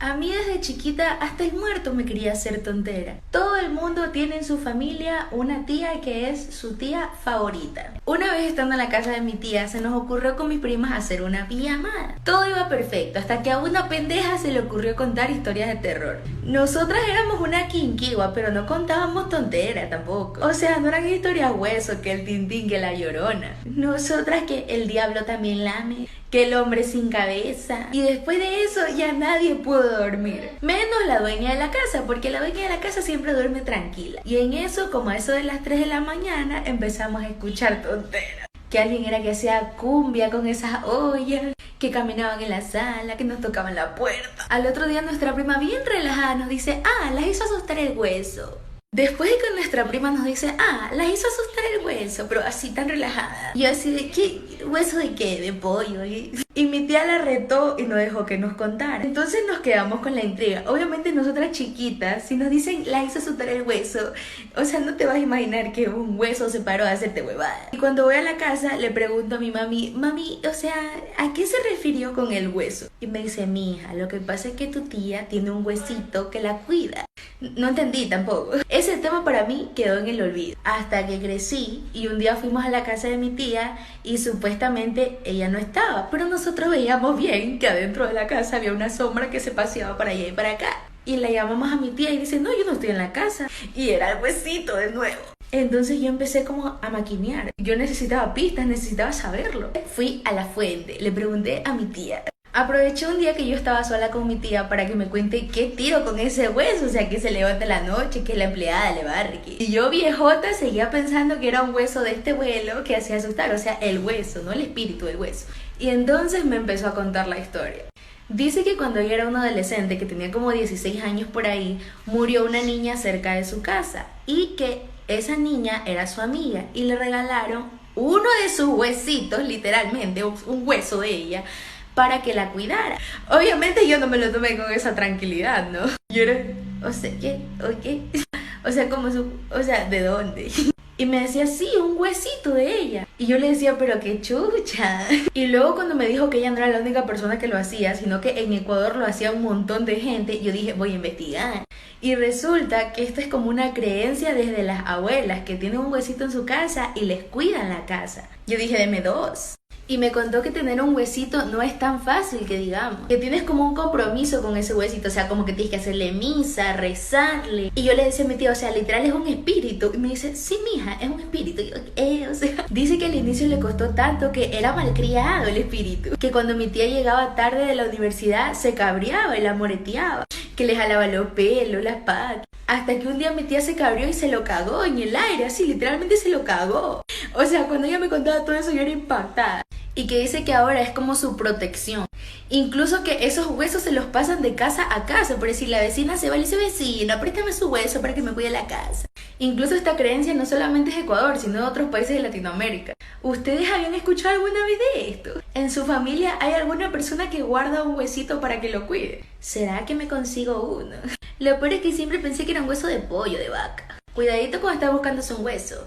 A mí desde chiquita hasta el muerto me quería hacer tontera. Todo el mundo tiene en su familia una tía que es su tía favorita. Una vez estando en la casa de mi tía se nos ocurrió con mis primas hacer una pijamada. Todo iba perfecto hasta que a una pendeja se le ocurrió contar historias de terror. Nosotras éramos una quinquigua, pero no contábamos tonteras tampoco. O sea, no eran historias hueso, que el tintín, que la llorona. Nosotras que el diablo también lame, que el hombre sin cabeza. Y después de eso ya nadie pudo dormir, menos la dueña de la casa, porque la dueña de la casa siempre duerme tranquila. Y en eso, como a eso de las 3 de la mañana, empezamos a escuchar tonteras. Que alguien era que hacía cumbia con esas ollas, que caminaban en la sala, que nos tocaban la puerta. Al otro día nuestra prima bien relajada nos dice, las hizo asustar el hueso. Después de que nuestra prima nos dice, las hizo asustar el hueso, pero así tan relajada. Y yo así de, ¿qué? ¿Hueso de qué? ¿De pollo? Y mi tía la retó y no dejó que nos contara. Entonces nos quedamos con la intriga. Obviamente nosotras chiquitas, si nos dicen, la hizo asustar el hueso, o sea, no te vas a imaginar que un hueso se paró a hacerte huevada. Y cuando voy a la casa, le pregunto a mi mami, o sea, ¿a qué se refirió con el hueso? Y me dice, mija, lo que pasa es que tu tía tiene un huesito que la cuida. No entendí tampoco. Ese tema para mí quedó en el olvido. Hasta que crecí y un día fuimos a la casa de mi tía y supuestamente ella no estaba. Pero nosotros veíamos bien que adentro de la casa había una sombra que se paseaba para allá y para acá. Y le llamamos a mi tía y dice, no, yo no estoy en la casa. Y era el huesito de nuevo. Entonces yo empecé como a maquinear. Yo necesitaba pistas, necesitaba saberlo. Fui a la fuente, le pregunté a mi tía. Aproveché un día que yo estaba sola con mi tía para que me cuente qué tiro con ese hueso, o sea, que se levanta la noche, que la empleada le barre. Y yo viejota seguía pensando que era un hueso de este vuelo que hacía asustar, o sea, el hueso, no el espíritu del hueso. Y entonces me empezó a contar la historia. Dice que cuando ella era un adolescente, que tenía como 16 años por ahí, murió una niña cerca de su casa y que esa niña era su amiga y le regalaron uno de sus huesitos, literalmente, un hueso de ella, para que la cuidara. Obviamente yo no me lo tomé con esa tranquilidad, ¿no? Yo era, o sea, ¿qué? ¿O qué? O sea, o sea, ¿de dónde? Y me decía, sí, un huesito de ella. Y yo le decía, pero qué chucha. Y luego cuando me dijo que ella no era la única persona que lo hacía, sino que en Ecuador lo hacía un montón de gente, yo dije, voy a investigar. Y resulta que esto es como una creencia desde las abuelas, que tienen un huesito en su casa y les cuidan la casa. Yo dije, deme 2. Y me contó que tener un huesito no es tan fácil que digamos. Que tienes como un compromiso con ese huesito. O sea, como que tienes que hacerle misa, rezarle. Y yo le decía a mi tía, o sea, literal es un espíritu. Y me dice, sí, mija, es un espíritu. Y yo, o sea, dice que al inicio le costó tanto que era malcriado el espíritu. Que cuando mi tía llegaba tarde de la universidad se cabreaba y la moreteaba. Que le jalaba los pelos, las patas. Hasta que un día mi tía se cabrió y se lo cagó en el aire. Así, literalmente se lo cagó. O sea, cuando ella me contaba todo eso yo era impactada. Y que dice que ahora es como su protección. Incluso que esos huesos se los pasan de casa a casa. Por decir, la vecina se va y le dice, vecina, préstame su hueso para que me cuide la casa. Incluso esta creencia no solamente es de Ecuador, sino de otros países de Latinoamérica. ¿Ustedes habían escuchado alguna vez de esto? ¿En su familia hay alguna persona que guarda un huesito para que lo cuide? ¿Será que me consigo uno? Lo peor es que siempre pensé que era un hueso de pollo, de vaca. Cuidadito cuando estás buscándose un hueso.